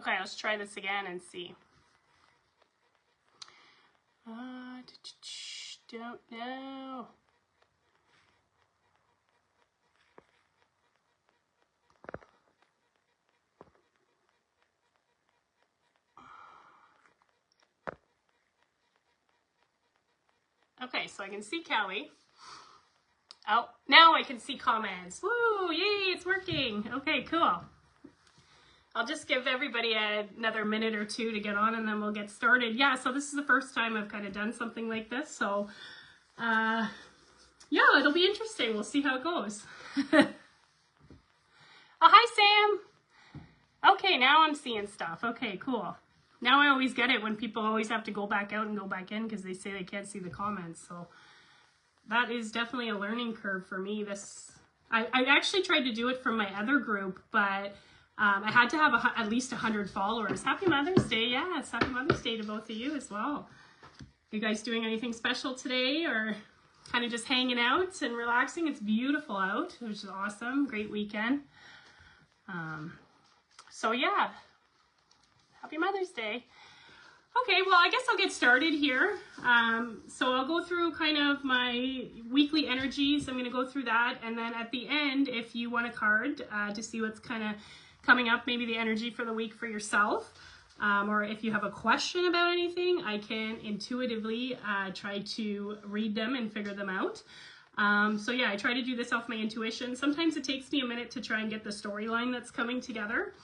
Okay, let's try this again and see. Don't know. Okay, so I can see Kelly. Oh, now I can see comments. Woo, yay, it's working. Okay, cool. I'll just give everybody another minute or two to get on and then we'll get started. Yeah, so this is the first time I've kind of done something like this. So, yeah, it'll be interesting. We'll see how it goes. Oh, hi, Sam. Okay, now I'm seeing stuff. Okay, cool. Now I always get it when people always have to go back out and go back in because they say they can't see the comments. So that is definitely a learning curve for me. I actually tried to do it from my other group, but I had to have at least 100 followers. Happy Mother's Day. Yes, happy Mother's Day to both of you as well. You guys doing anything special today or kind of just hanging out and relaxing? It's beautiful out, which is awesome. Great weekend. So yeah, happy Mother's Day. Okay, well, I guess I'll get started here. So I'll go through kind of my weekly energies. I'm going to go through that. And then at the end, if you want a card to see what's kind of coming up, maybe the energy for the week for yourself, or if you have a question about anything, I can intuitively try to read them and figure them out. So yeah, I try to do this off my intuition. Sometimes it takes me a minute to try and get the storyline that's coming together.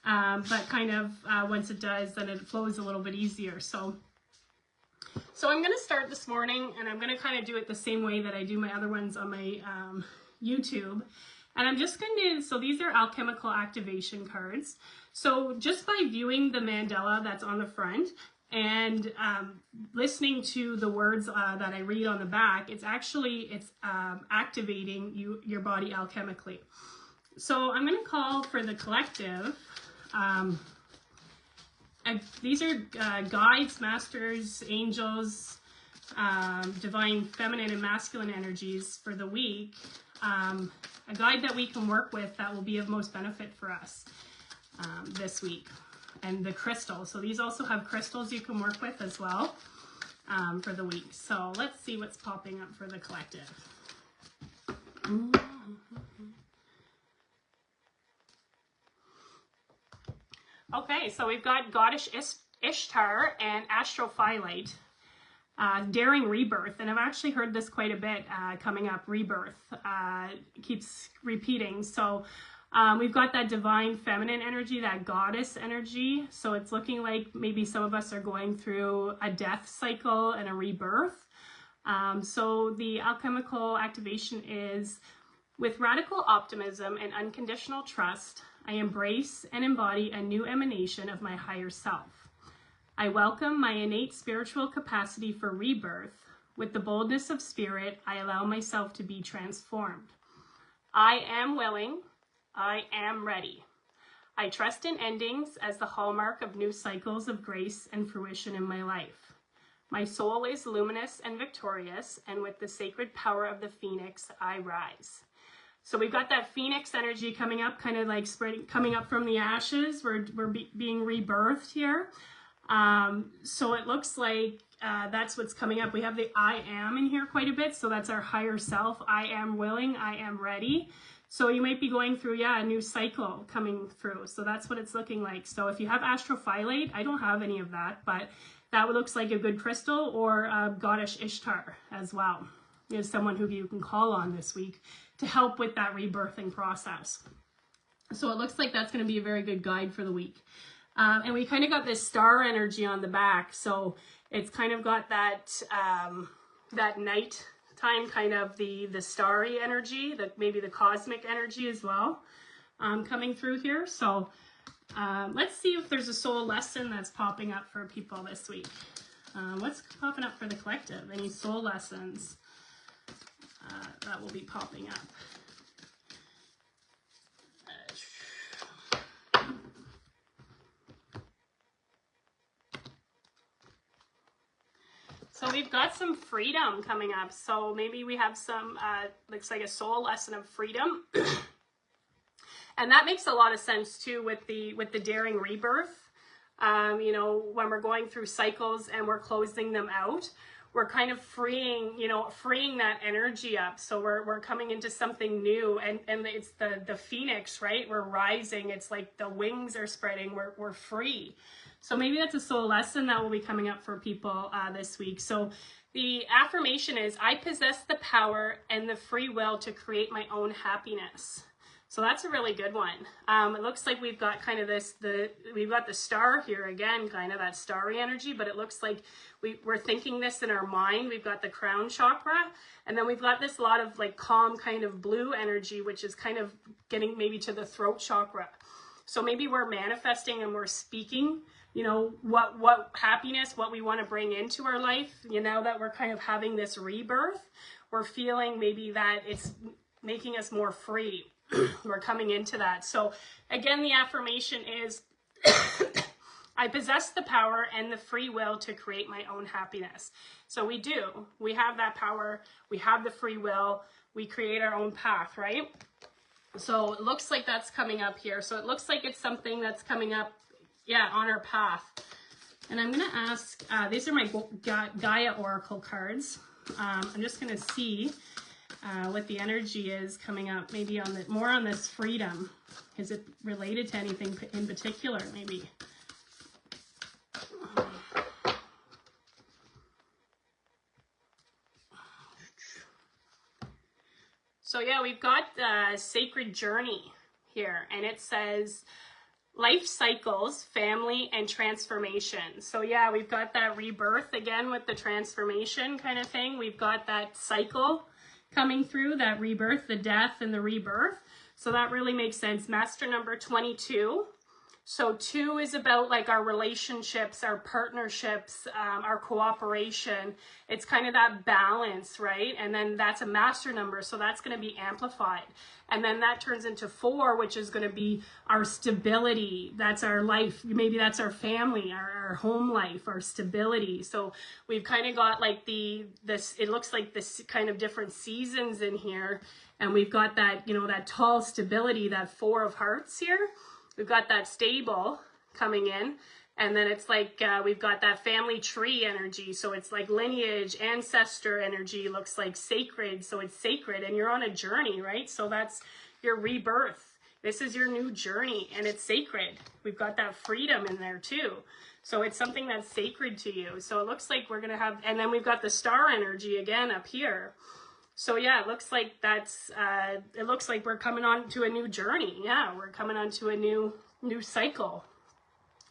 But kind of once it does, then it flows a little bit easier. So I'm going to start this morning and I'm going to kind of do it the same way that I do my other ones on my YouTube. And I'm just going to, so these are alchemical activation cards. So just by viewing the mandala that's on the front and listening to the words that I read on the back, it's activating your body alchemically. So I'm going to call for the collective. These are guides, masters, angels, divine feminine and masculine energies for the week. A guide that we can work with that will be of most benefit for us this week. And the crystal. So these also have crystals you can work with as well for the week. So let's see what's popping up for the collective. Okay, so we've got Goddess Ishtar and Astrophyllite, Daring Rebirth, and I've actually heard this quite a bit coming up, Rebirth, keeps repeating. So we've got that divine feminine energy, that goddess energy, so it's looking like maybe some of us are going through a death cycle and a rebirth. So the alchemical activation is, with radical optimism and unconditional trust, I embrace and embody a new emanation of my higher self. I welcome my innate spiritual capacity for rebirth. With the boldness of spirit, I allow myself to be transformed. I am willing. I am ready. I trust in endings as the hallmark of new cycles of grace and fruition in my life. My soul is luminous and victorious, and with the sacred power of the phoenix, I rise. So we've got that phoenix energy coming up, kind of like coming up from the ashes. We're being rebirthed here. So it looks like that's what's coming up. We have the I am in here quite a bit. So that's our higher self. I am willing. I am ready. So you might be going through, a new cycle coming through. So that's what it's looking like. So if you have Astrophyllite, I don't have any of that, but that looks like a good crystal, or Goddess Ishtar as well. Is someone who you can call on this week to help with that rebirthing process. So it looks like that's going to be a very good guide for the week. And we kind of got this star energy on the back. So it's kind of got that, that night time, kind of the starry energy, maybe the cosmic energy as well, coming through here. So let's see if there's a soul lesson that's popping up for people this week. What's popping up for the collective? Any soul lessons that will be popping up? So we've got some freedom coming up. So maybe we have some, looks like a soul lesson of freedom. And that makes a lot of sense too with the daring rebirth. You know, when we're going through cycles and we're closing them out, we're kind of freeing, you know, freeing that energy up. So we're coming into something new, and it's the phoenix, right? We're rising. It's like the wings are spreading. We're free. So maybe that's a soul lesson that will be coming up for people this week. So the affirmation is, I possess the power and the free will to create my own happiness. So that's a really good one. It looks like we've got kind of we've got the star here again, kind of that starry energy, but it looks like we're thinking this in our mind. We've got the crown chakra, and then we've got this lot of like calm kind of blue energy, which is kind of getting maybe to the throat chakra. So maybe we're manifesting and we're speaking, you know, what happiness, what we want to bring into our life. You know, that we're kind of having this rebirth. We're feeling maybe that it's making us more free. We're coming into that. So again, the affirmation is, I possess the power and the free will to create my own happiness. So we do. We have that power. We have the free will. We create our own path, right? So it looks like that's coming up here. So it looks like it's something that's coming up, yeah, on our path. And I'm going to ask, these are my Gaia Oracle cards. I'm just going to see what the energy is coming up, maybe on more on this freedom. Is it related to anything in particular, maybe? So yeah, we've got the sacred journey here, and it says life cycles, family, and transformation. So yeah, we've got that rebirth again with the transformation kind of thing. We've got that cycle coming through, that rebirth, the death and the rebirth. So that really makes sense. Master number 22. So 2 is about like our relationships, our partnerships, our cooperation. It's kind of that balance, right? And then that's a master number, so that's going to be amplified. And then that turns into 4, which is going to be our stability. That's our life. Maybe that's our family, our home life, our stability. So we've kind of got like it looks like this kind of different seasons in here. And we've got that, you know, that tall stability, that 4 of hearts here. We've got that stable coming in, and then it's like we've got that family tree energy. So it's like lineage, ancestor energy, looks like sacred. So it's sacred, and you're on a journey, right? So that's your rebirth. This is your new journey, and it's sacred. We've got that freedom in there too. So it's something that's sacred to you. So it looks like we're going to have, and then we've got the star energy again up here. So yeah, it looks like it looks like we're coming on to a new journey. Yeah, we're coming on to a new cycle,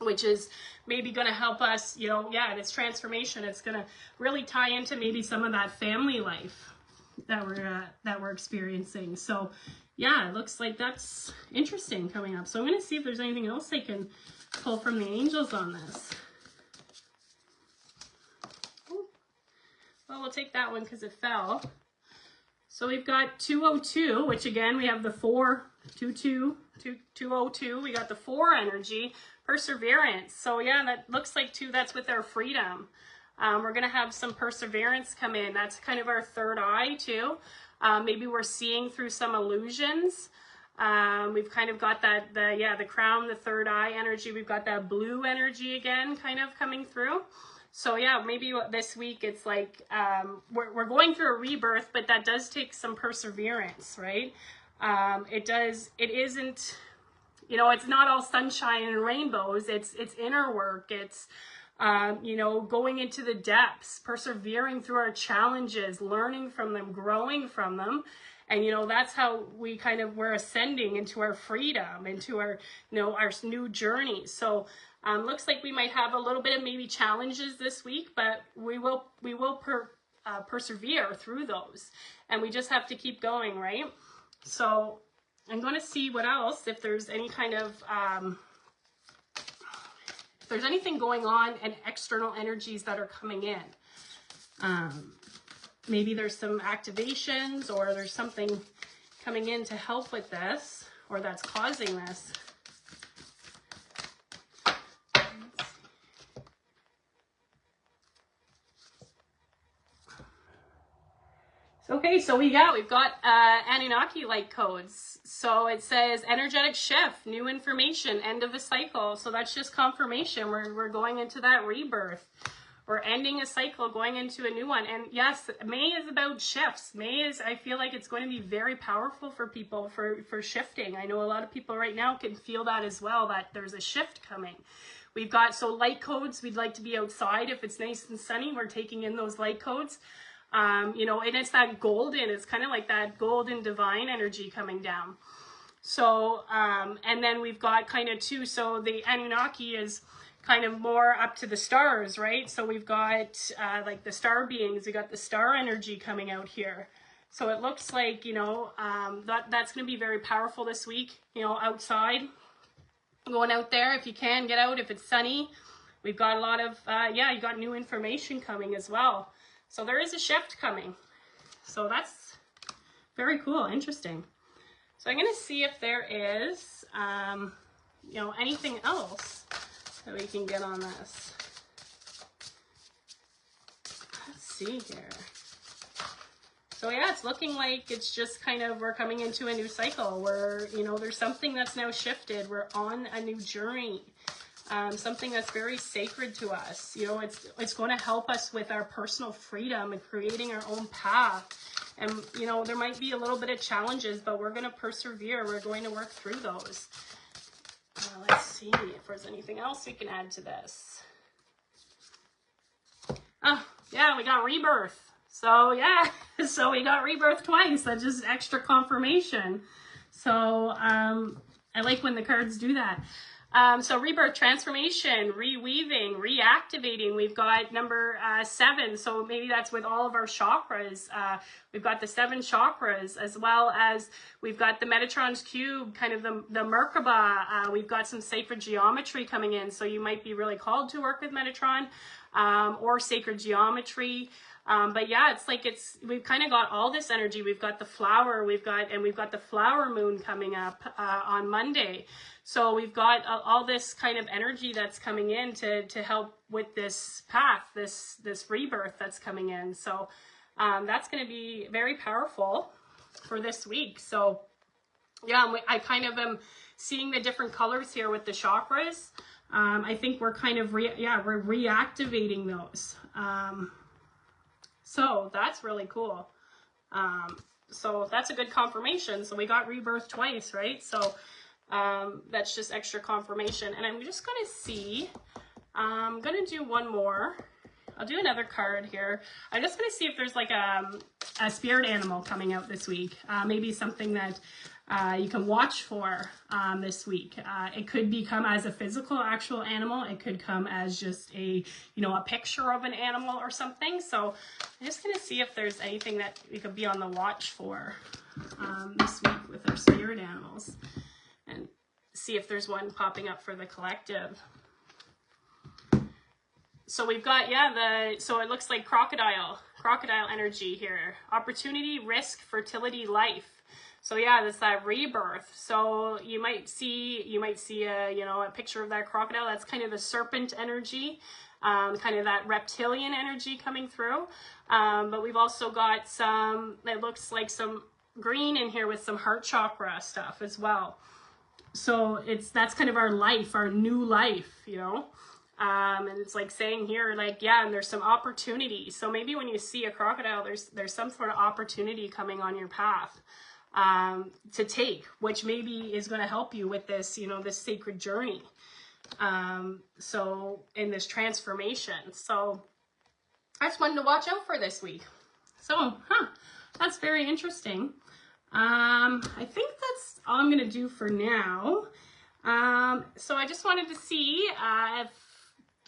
which is maybe going to help us, you know, yeah, this transformation. It's going to really tie into maybe some of that family life that we're experiencing. So yeah, it looks like that's interesting coming up. So I'm going to see if there's anything else I can pull from the angels on this. Well, we'll take that one because it fell. So we've got 202, which again, we have the 202. We got the 4 energy, perseverance. So yeah, that looks like 2, that's with our freedom. We're going to have some perseverance come in. That's kind of our third eye too. Maybe we're seeing through some illusions. We've kind of got the crown, the third eye energy. We've got that blue energy again, kind of coming through. So yeah, maybe this week it's like we're going through a rebirth, but that does take some perseverance, right? It isn't, you know, it's not all sunshine and rainbows. It's inner work. It's you know, going into the depths, persevering through our challenges, learning from them, growing from them. And, you know, that's how we're ascending into our freedom, into our, you know, our new journey. So looks like we might have a little bit of maybe challenges this week, but we will persevere through those. And we just have to keep going, right? So I'm going to see what else, if there's any kind of, if there's anything going on and external energies that are coming in. Maybe there's some activations, or there's something coming in to help with this, or that's causing this. Okay, so we've got Anunnaki light codes. So it says energetic shift, new information, end of a cycle. So that's just confirmation. We're going into that rebirth. We're ending a cycle, going into a new one. And yes, May is about shifts. May is, I feel like it's going to be very powerful for people for shifting. I know a lot of people right now can feel that as well, that there's a shift coming. We've got, so light codes, we'd like to be outside. If it's nice and sunny, we're taking in those light codes. You know, and it's that golden, it's kind of like that golden divine energy coming down. So, and then we've got kind of two, so the Anunnaki is kind of more up to the stars, right? So we've got like the star beings, we got the star energy coming out here. So it looks like, you know, that's going to be very powerful this week, you know, outside, going out there. If you can, get out if it's sunny. We've got a lot of, yeah, you got new information coming as well. So there is a shift coming. So that's very cool, interesting. So I'm going to see if there is, you know, anything else that we can get on this. Let's see here. So yeah, it's looking like it's just kind of, we're coming into a new cycle where, you know, there's something that's now shifted. We're on a new journey. Something that's very sacred to us. You know, it's going to help us with our personal freedom and creating our own path. And, you know, there might be a little bit of challenges, but we're going to persevere. We're going to work through those. Let's see if there's anything else we can add to this. Oh, yeah, we got rebirth. So, yeah, so we got rebirth twice. That's just extra confirmation. So, I like when the cards do that. So rebirth, transformation, reweaving, reactivating. We've got number 7. So maybe that's with all of our chakras. We've got the 7 chakras, as well as we've got the Metatron's cube, kind of the Merkaba. We've got some sacred geometry coming in. So you might be really called to work with Metatron or sacred geometry. But yeah, it's like we've kind of got all this energy. We've got the flower, we've got the flower moon coming up on Monday. So we've got all this kind of energy that's coming in to help with this path, this rebirth that's coming in. So that's going to be very powerful for this week. So yeah, I kind of am seeing the different colors here with the chakras. I think we're kind of, we're reactivating those. So that's really cool. So that's a good confirmation. So we got rebirth twice, right? So that's just extra confirmation. And I'm just going to see, I'm going to do one more. I'll do another card here. I'm just going to see if there's like a spirit animal coming out this week. Maybe something that you can watch for this week. It could become as a physical, actual animal. It could come as just a picture of an animal or something. So I'm just going to see if there's anything that we could be on the watch for this week with our spirit animals, and see if there's one popping up for the collective. So we've got, so it looks like crocodile energy here. Opportunity, risk, fertility, life. So yeah, that's that rebirth. So you might see a picture of that crocodile. That's kind of the serpent energy, kind of that reptilian energy coming through. But we've also got it looks like some green in here with some heart chakra stuff as well. So that's kind of our life, our new life, and it's like saying here, like, yeah, and there's some opportunity. So maybe when you see a crocodile, there's some sort of opportunity coming on your path to take, which maybe is going to help you with this, this sacred journey. So in this transformation. So that's one to watch out for this week. So, that's very interesting. I think that's all I'm going to do for now. So I just wanted to see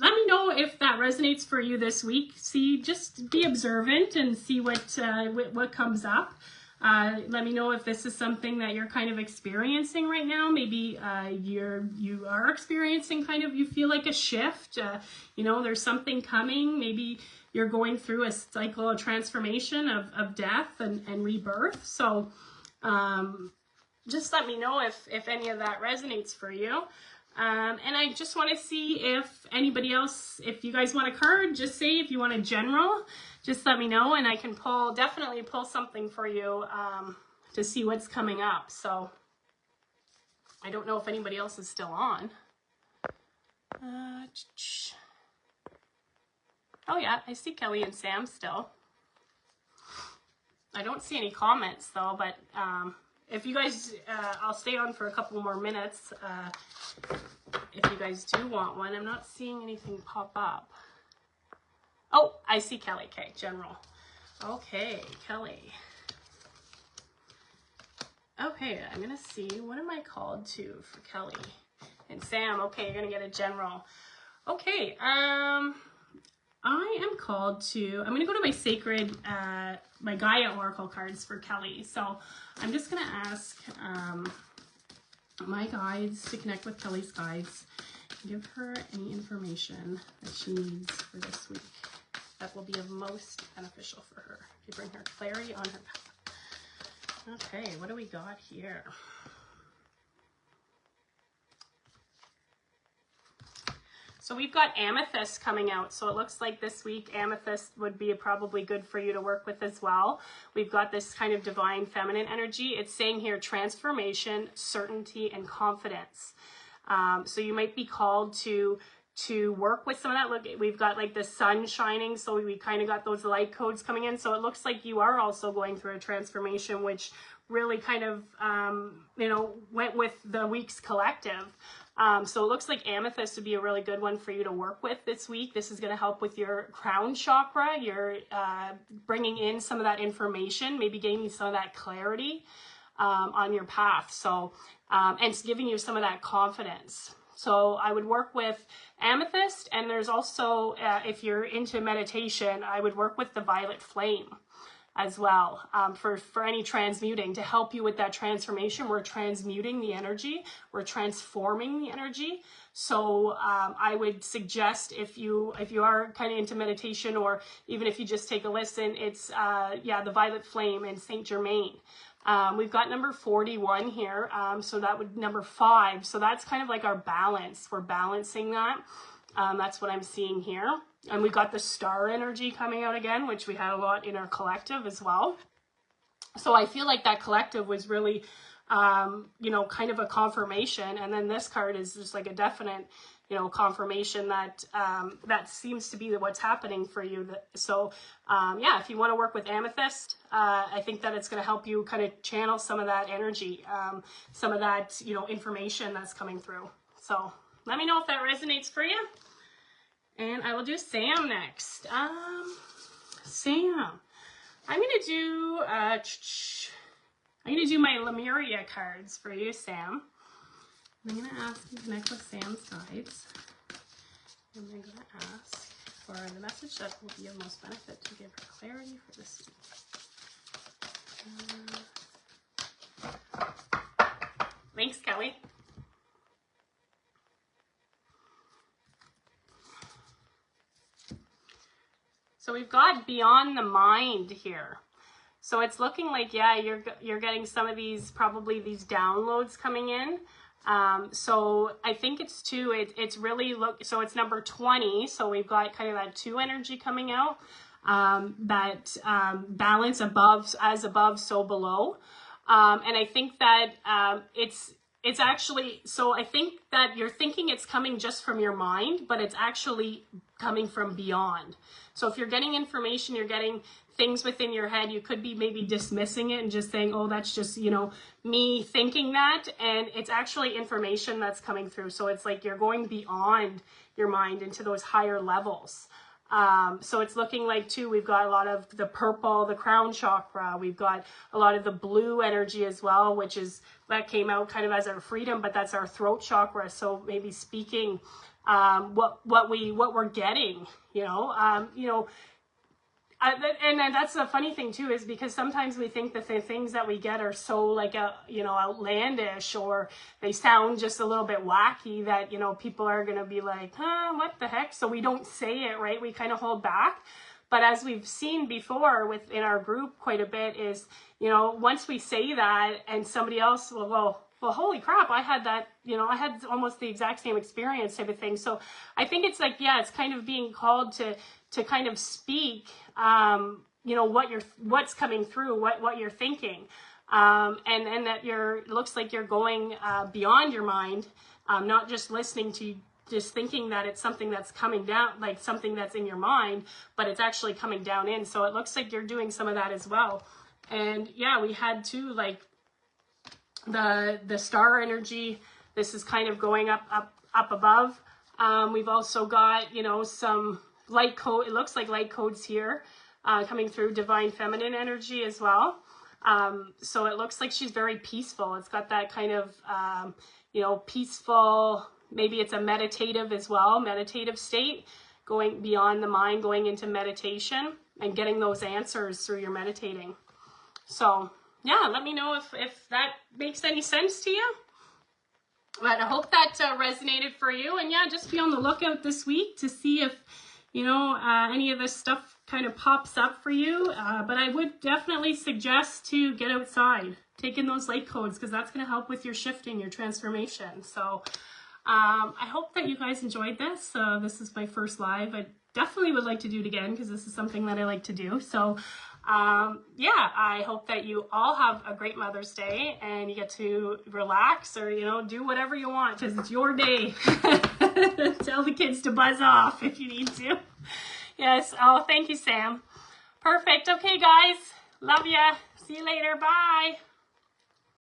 let me know if that resonates for you this week. Just be observant and see what comes up. Let me know if this is something that you're kind of experiencing right now. Maybe you are experiencing you feel like a shift. There's something coming. Maybe you're going through a cycle of transformation of death and rebirth. So just let me know if any of that resonates for you. And I just want to see if anybody else, if you guys want a card, just say if you want a general, just let me know, and I can definitely pull something for you to see what's coming up. So I don't know if anybody else is still on. Oh yeah, I see Kelly and Sam still. I don't see any comments though, but if you guys, I'll stay on for a couple more minutes if you guys do want one. I'm not seeing anything pop up. Oh, I see Kelly. Okay, general. Okay, Kelly. Okay, I'm gonna see, what am I called to for Kelly? And Sam, okay, you're gonna get a general. Okay, I am called to, I'm gonna go to my sacred, my Gaia Oracle cards for Kelly. So I'm just gonna ask my guides to connect with Kelly's guides, give her any information that she needs for this week that will be of most beneficial for her. To bring her clarity on her path. Okay, what do we got here? So we've got amethyst coming out. So it looks like this week amethyst would be probably good for you to work with as well. We've got this kind of divine feminine energy. It's saying here transformation, certainty, and confidence. So you might be called to work with some of that. Look, we've got like the sun shining, so we kind of got those light codes coming in. So it looks like you are also going through a transformation, which really kind of, you know, went with the week's collective. So it looks like amethyst would be a really good one for you to work with this week. This is going to help with your crown chakra. You're bringing in some of that information, maybe gaining some of that clarity on your path. So, and it's giving you some of that confidence. So I would work with amethyst, and there's also, if you're into meditation, I would work with the violet flame as well for any transmuting to help you with that transformation. We're transmuting the energy, we're transforming the energy. So I would suggest if you are kind of into meditation, or even if you just take a listen, it's the violet flame and Saint Germain. We've got number 41 here, so that would number 5. So that's kind of like our balance. We're balancing that. That's what I'm seeing here. And we got the star energy coming out again, which we had a lot in our collective as well. So I feel like that collective was really, you know, kind of a confirmation. And then this card is just like a definite, you know, confirmation that that seems to be what's happening for you. So yeah, if you want to work with amethyst, I think that it's going to help you kind of channel some of that energy, some of that, you know, information that's coming through. So let me know if that resonates for you. And I will do Sam next. Sam, I'm gonna do my Lemuria cards for you, Sam. I'm gonna ask you to connect with Sam's guides. And I'm gonna ask for the message that will be of most benefit to give her clarity for this week. Thanks, Kelly. So we've got beyond the mind here. So it's looking like, yeah, you're getting some of these, probably these downloads coming in. So I think it's it's really so it's number 20. So we've got kind of that 2 energy coming out, that balance above, as above, so below. And I think that it's actually, so I think that you're thinking it's coming just from your mind, but it's actually coming from beyond. So if you're getting information, you're getting things within your head, you could be maybe dismissing it and just saying, oh, that's just, you know, me thinking that. And it's actually information that's coming through. So it's like you're going beyond your mind into those higher levels. So it's looking like too, we've got a lot of the purple, the crown chakra. We've got a lot of the blue energy as well, which is, that came out kind of as our freedom, but that's our throat chakra. So maybe speaking, what we're getting, and that's the funny thing too, is because sometimes we think that the things that we get are so like outlandish, or they sound just a little bit wacky, that, you know, people are going to be like, huh, what the heck? So we don't say it, right? We kind of hold back. But as we've seen before within our group quite a bit is, you know, once we say that and somebody else will go, well, holy crap, I had that, you know, I had almost the exact same experience type of thing. So I think it's like, yeah, it's kind of being called to kind of speak, you know, what's coming through, what you're thinking. And that it looks like you're going beyond your mind, not just listening to, just thinking that it's something that's coming down, like something that's in your mind, but it's actually coming down in. So it looks like you're doing some of that as well. And yeah, we had too, like, the star energy. This is kind of going up above. We've also got, you know, some light code. It looks like light codes here coming through, divine feminine energy as well. So it looks like she's very peaceful. It's got that kind of, you know, peaceful, maybe it's a meditative as well, meditative state, going beyond the mind, going into meditation and getting those answers through your meditating. So yeah, let me know if that makes any sense to you. But I hope that resonated for you. And yeah, just be on the lookout this week to see if, you know, any of this stuff kind of pops up for you. But I would definitely suggest to get outside, take in those light codes, because that's going to help with your shifting, your transformation. So I hope that you guys enjoyed this. This is my first live. I definitely would like to do it again because this is something that I like to do. So yeah, I hope that you all have a great Mother's Day and you get to relax or, you know, do whatever you want because it's your day. Tell the kids to buzz off if you need to. Yes. Oh, thank you, Sam. Perfect. Okay, guys. Love ya. See you later. Bye.